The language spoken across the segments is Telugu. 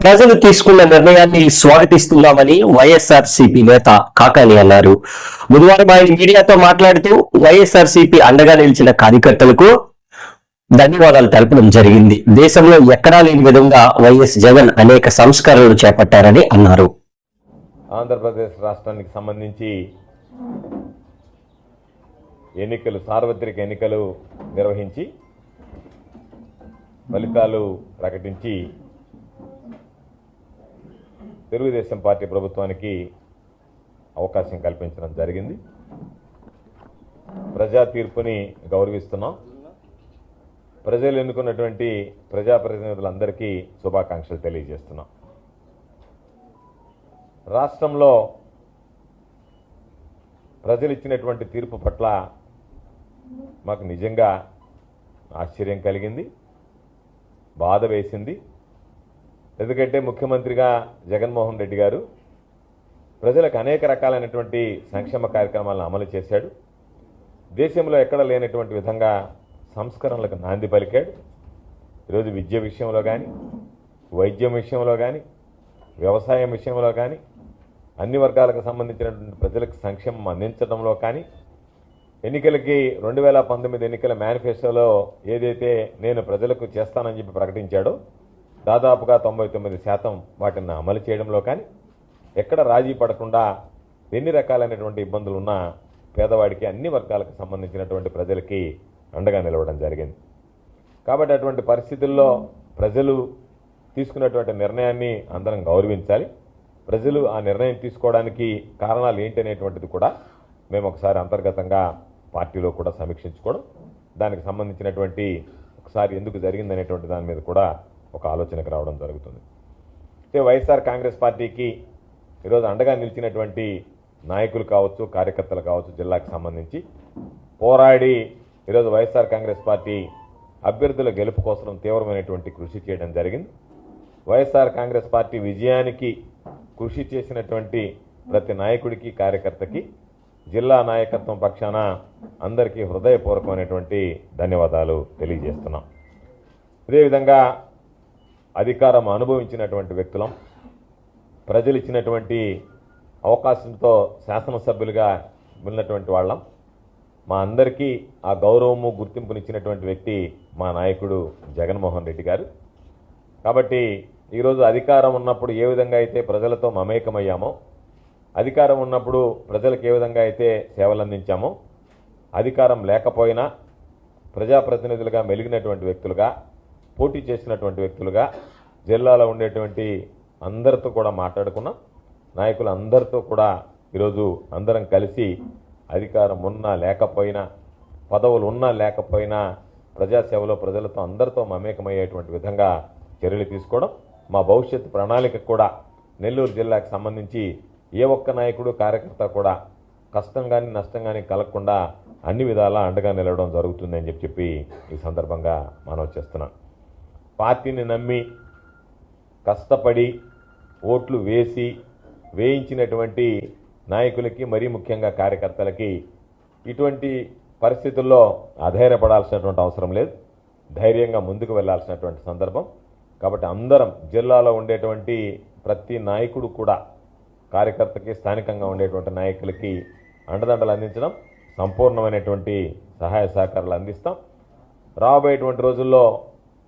ప్రజలు తీసుకున్న నిర్ణయాన్ని స్వాగతిస్తున్నామని వైఎస్ఆర్సీపీ నేత కాకాని అన్నారు. బుధవారం ఆయన మీడియాతో మాట్లాడుతూ వైఎస్ఆర్సీపీ అండగా నిలిచిన కార్యకర్తలకు ధన్యవాదాలు తెలపడం జరిగింది. దేశంలో ఎక్కడా లేని విధంగా వైఎస్ జగన్ అనేక సంస్కరణలు చేపట్టారని అన్నారు. ఆంధ్రప్రదేశ్ రాష్ట్రానికి సంబంధించి సార్వత్రిక ఎన్నికలు నిర్వహించి ఫలితాలు ప్రకటించి తెలుగుదేశం పార్టీ ప్రభుత్వానికి అవకాశం కల్పించడం జరిగింది. ప్రజా తీర్పుని గౌరవిస్తున్నాం. ప్రజలు ఎన్నుకున్నటువంటి ప్రజాప్రతినిధులందరికీ శుభాకాంక్షలు తెలియజేస్తున్నాం. రాష్ట్రంలో ప్రజలు ఇచ్చినటువంటి తీర్పు పట్ల మాకు నిజంగా ఆశ్చర్యం కలిగింది, బాధ వేసింది. ఎందుకంటే ముఖ్యమంత్రిగా జగన్మోహన్ రెడ్డి గారు ప్రజలకు అనేక రకాలైనటువంటి సంక్షేమ కార్యక్రమాలను అమలు చేశాడు. దేశంలో ఎక్కడ లేనటువంటి విధంగా సంస్కరణలకు నాంది పలికాడు. ఈరోజు విద్య విషయంలో కానీ, వైద్యం విషయంలో కానీ, వ్యవసాయం విషయంలో కానీ, అన్ని వర్గాలకు సంబంధించినటువంటి ప్రజలకు సంక్షేమం అందించడంలో కానీ, ఎన్నికలకి 2019 ఎన్నికల మేనిఫెస్టోలో ఏదైతే నేను ప్రజలకు చేస్తానని చెప్పి ప్రకటించాడో దాదాపుగా 99% వాటిని అమలు చేయడంలో కానీ, ఎక్కడ రాజీ పడకుండా ఎన్ని రకాలైనటువంటి ఇబ్బందులు ఉన్నా పేదవాడికి అన్ని వర్గాలకు సంబంధించినటువంటి ప్రజలకి అండగా నిలవడం జరిగింది. కాబట్టి అటువంటి పరిస్థితుల్లో ప్రజలు తీసుకున్నటువంటి నిర్ణయాన్ని అందరం గౌరవించాలి. ప్రజలు ఆ నిర్ణయం తీసుకోవడానికి కారణాలు ఏంటనేటువంటిది కూడా మేము ఒకసారి అంతర్గతంగా పార్టీలో కూడా సమీక్షించుకోవడం, దానికి సంబంధించినటువంటి ఒకసారి ఎందుకు జరిగిందనేటువంటి దాని మీద కూడా ఒక ఆలోచనకు రావడం జరుగుతుంది. అయితే వైఎస్ఆర్ కాంగ్రెస్ పార్టీకి ఈరోజు అండగా నిలిచినటువంటి నాయకులు కావచ్చు, కార్యకర్తలు కావచ్చు, జిల్లాకు సంబంధించి పోరాడి ఈరోజు వైఎస్ఆర్ కాంగ్రెస్ పార్టీ అభ్యర్థుల గెలుపు కోసం తీవ్రమైనటువంటి కృషి చేయడం జరిగింది. వైఎస్ఆర్ కాంగ్రెస్ పార్టీ విజయానికి కృషి చేసినటువంటి ప్రతి నాయకుడికి, కార్యకర్తకి జిల్లా నాయకత్వం పక్షాన అందరికీ హృదయపూర్వకమైనటువంటి ధన్యవాదాలు తెలియజేస్తున్నాం. అదేవిధంగా అధికారం అనుభవించినటువంటి వ్యక్తులం, ప్రజలు ఇచ్చినటువంటి అవకాశంతో శాసనసభ్యులుగా ఉన్నటువంటి వాళ్ళం. మా అందరికీ ఆ గౌరవము, గుర్తింపునిచ్చినటువంటి వ్యక్తి మా నాయకుడు జగన్మోహన్ రెడ్డి గారు. కాబట్టి ఈరోజు అధికారం ఉన్నప్పుడు ఏ విధంగా అయితే ప్రజలతో మమేకమయ్యామో, అధికారం ఉన్నప్పుడు ప్రజలకు ఏ విధంగా అయితే సేవలు అందించామో, అధికారం లేకపోయినా ప్రజాప్రతినిధులుగా మెలిగినటువంటి వ్యక్తులుగా, పోటీ చేసినటువంటి వ్యక్తులుగా జిల్లాలో ఉండేటువంటి అందరితో కూడా మాట్లాడుకున్నాం. నాయకులు అందరితో కూడా ఈరోజు అందరం కలిసి అధికారం ఉన్నా లేకపోయినా, పదవులు ఉన్నా లేకపోయినా ప్రజాసేవలో ప్రజలతో అందరితో మమేకమయ్యేటువంటి విధంగా చర్యలు తీసుకోవడం, మా భవిష్యత్తు ప్రణాళిక కూడా నెల్లూరు జిల్లాకు సంబంధించి ఏ ఒక్క నాయకుడు, కార్యకర్త కూడా కష్టం కానీ నష్టం కానీ కలగకుండా అన్ని విధాలా అండగా నిలవడం జరుగుతుందని చెప్పి ఈ సందర్భంగా మనవి చేస్తున్నాం. పార్టీని నమ్మి కష్టపడి ఓట్లు వేయించినటువంటి నాయకులకి, మరీ ముఖ్యంగా కార్యకర్తలకి ఇటువంటి పరిస్థితుల్లో అధైర్యపడాల్సినటువంటి అవసరం లేదు. ధైర్యంగా ముందుకు వెళ్లాల్సినటువంటి సందర్భం. కాబట్టి అందరం జిల్లాలో ఉండేటువంటి ప్రతి నాయకుడు కూడా కార్యకర్తకి, స్థానికంగా ఉండేటువంటి నాయకులకి అండదండలు అందించడం, సంపూర్ణమైనటువంటి సహాయ సహకారాలు అందిస్తాం. రాబోయేటువంటి రోజుల్లో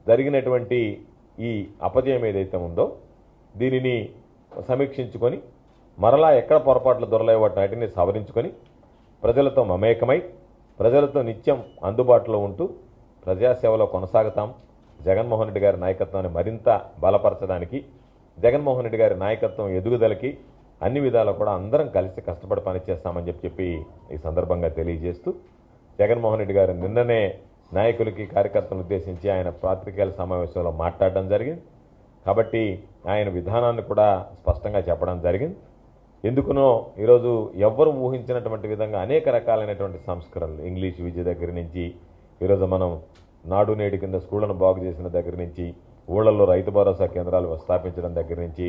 జరిగినటువంటి ఈ అపజయం ఏదైతే ఉందో దీనిని సమీక్షించుకొని మరలా ఎక్కడ పొరపాట్లు దొరలేవో వాటిని సవరించుకొని ప్రజలతో మమేకమై ప్రజలతో నిత్యం అందుబాటులో ఉంటూ ప్రజాసేవలో కొనసాగుతాం. జగన్మోహన్ రెడ్డి గారి నాయకత్వాన్ని మరింత బలపరచడానికి, జగన్మోహన్ రెడ్డి గారి నాయకత్వం ఎదుగుదలకి అన్ని విధాలు కూడా అందరం కలిసి కష్టపడి పనిచేస్తామని చెప్పి ఈ సందర్భంగా తెలియజేస్తూ, జగన్మోహన్ రెడ్డి గారు నిన్ననే నాయకులకి, కార్యకర్తలను ఉద్దేశించి ఆయన పాత్రికేయుల సమావేశంలో మాట్లాడడం జరిగింది. కాబట్టి ఆయన విధానాన్ని కూడా స్పష్టంగా చెప్పడం జరిగింది. ఎందుకునో ఈరోజు ఎవ్వరు ఊహించినటువంటి విధంగా అనేక రకాలైనటువంటి సంస్కరణలు, ఇంగ్లీష్ విద్య దగ్గర నుంచి, ఈరోజు మనం నాడు నేడు కింద స్కూళ్లను బాగు చేసిన దగ్గర నుంచి, ఊళ్ళల్లో రైతు భరోసా కేంద్రాలు స్థాపించడం దగ్గర నుంచి,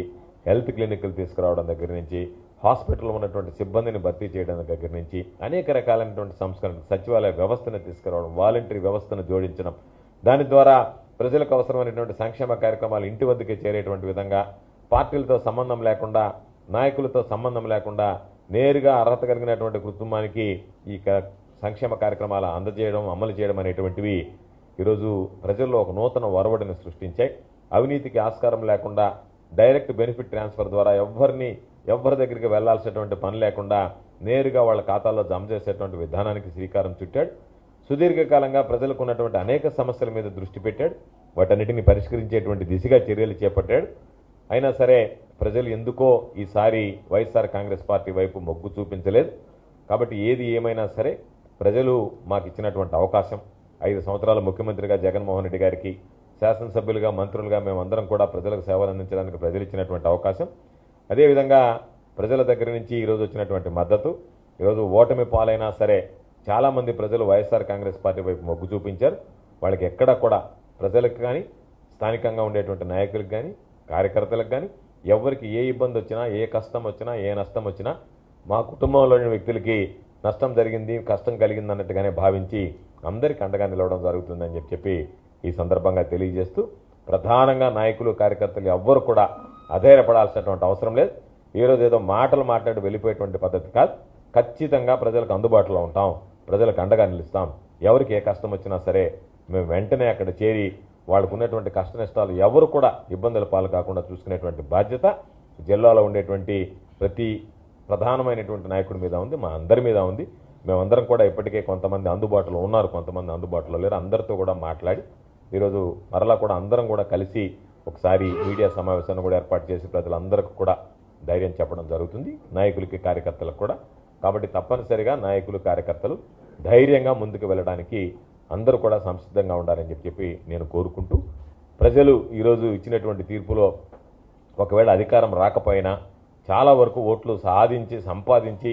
హెల్త్ క్లినిక్లు తీసుకురావడం దగ్గర నుంచి, హాస్పిటల్లో ఉన్నటువంటి సిబ్బందిని భర్తీ చేయడం దగ్గర నుంచి అనేక రకాలైనటువంటి సంస్కరణ, సచివాలయ వ్యవస్థను తీసుకురావడం, వాలంటరీ వ్యవస్థను జోడించడం, దాని ద్వారా ప్రజలకు అవసరమైనటువంటి సంక్షేమ కార్యక్రమాలు ఇంటి వద్దకే చేరేటువంటి విధంగా పార్టీలతో సంబంధం లేకుండా నాయకులతో సంబంధం లేకుండా నేరుగా అర్హత కలిగినటువంటి కుటుంబానికి ఈ సంక్షేమ కార్యక్రమాలు అందజేయడం అమలు చేయడం అనేటువంటివి ఈరోజు ప్రజల్లో ఒక నూతన ఒరవడిని సృష్టించాయి. అవినీతికి ఆస్కారం లేకుండా డైరెక్ట్ బెనిఫిట్ ట్రాన్స్ఫర్ ద్వారా ఎవరి దగ్గరికి వెళ్లాల్సినటువంటి పని లేకుండా నేరుగా వాళ్ళ ఖాతాల్లో జమ చేసేటువంటి విధానానికి శ్రీకారం చుట్టాడు. సుదీర్ఘకాలంగా ప్రజలకు ఉన్నటువంటి అనేక సమస్యల మీద దృష్టి పెట్టాడు. వాటన్నిటిని పరిష్కరించేటువంటి దిశగా చర్యలు చేపట్టాడు. అయినా సరే ప్రజలు ఎందుకో ఈసారి వైఎస్ఆర్ కాంగ్రెస్ పార్టీ వైపు మొగ్గు చూపించలేదు. కాబట్టి ఏది ఏమైనా సరే ప్రజలు మాకు ఇచ్చినటువంటి అవకాశం 5 సంవత్సరాల ముఖ్యమంత్రిగా జగన్మోహన్ రెడ్డి గారికి, శాసనసభ్యులుగా మంత్రులుగా మేమందరం కూడా ప్రజలకు సేవలు అందించడానికి ప్రజలు ఇచ్చినటువంటి అవకాశం, అదేవిధంగా ప్రజల దగ్గర నుంచి ఈరోజు వచ్చినటువంటి మద్దతు, ఈరోజు ఓటమి పాలైనా సరే చాలామంది ప్రజలు వైఎస్ఆర్ కాంగ్రెస్ పార్టీ వైపు మొగ్గు చూపించారు. వాళ్ళకి ఎక్కడ కూడా ప్రజలకు కానీ స్థానికంగా ఉండేటువంటి నాయకులకు కానీ కార్యకర్తలకు కానీ ఎవరికి ఏ ఇబ్బంది వచ్చినా, ఏ కష్టం వచ్చినా, ఏ నష్టం వచ్చినా మా కుటుంబంలోని వ్యక్తులకి నష్టం జరిగింది, కష్టం కలిగింది అన్నట్టుగానే భావించి అందరికీ అండగా నిలవడం జరుగుతుందని చెప్పి ఈ సందర్భంగా తెలియజేస్తూ, ప్రధానంగా నాయకులు కార్యకర్తలు ఎవ్వరు కూడా అధైర్యపడాల్సినటువంటి అవసరం లేదు. ఈరోజు ఏదో మాటలు మాట్లాడి వెళ్ళిపోయేటువంటి పద్ధతి కాదు. ఖచ్చితంగా ప్రజలకు అందుబాటులో ఉంటాం, ప్రజలకు అండగా నిలుస్తాం. ఎవరికి ఏ కష్టం వచ్చినా సరే మేము వెంటనే అక్కడ చేరి వాళ్ళకు ఉన్నటువంటి కష్ట నష్టాలు ఎవరు కూడా ఇబ్బందుల పాలు కాకుండా చూసుకునేటువంటి బాధ్యత జిల్లాలో ఉండేటువంటి ప్రతి ప్రధానమైనటువంటి నాయకుడి మీద ఉంది, మా అందరి మీద ఉంది. మేమందరం కూడా ఇప్పటికే కొంతమంది అందుబాటులో ఉన్నారు, కొంతమంది అందుబాటులో లేరు. అందరితో కూడా మాట్లాడి ఈరోజు మరలా కూడా అందరం కూడా కలిసి ఒకసారి మీడియా సమావేశాన్ని కూడా ఏర్పాటు చేసి ప్రజలందరికీ కూడా ధైర్యం చెప్పడం జరుగుతుంది, నాయకులకి కార్యకర్తలకు కూడా. కాబట్టి తప్పనిసరిగా నాయకులు కార్యకర్తలు ధైర్యంగా ముందుకు వెళ్ళడానికి అందరూ కూడా సంసిద్ధంగా ఉండాలని చెప్పి నేను కోరుకుంటూ, ప్రజలు ఈరోజు ఇచ్చినటువంటి తీర్పులో ఒకవేళ అధికారం రాకపోయినా చాలా వరకు ఓట్లు సంపాదించి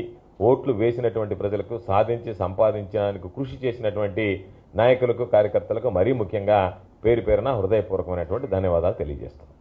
ఓట్లు వేసినటువంటి ప్రజలకు సాధించి సంపాదించడానికి కృషి చేసినటువంటి నాయకులకు కార్యకర్తలకు మరీ ముఖ్యంగా పేరు పేరున హృదయపూర్వకమైనటువంటి ధన్యవాదాలు తెలియజేస్తాను.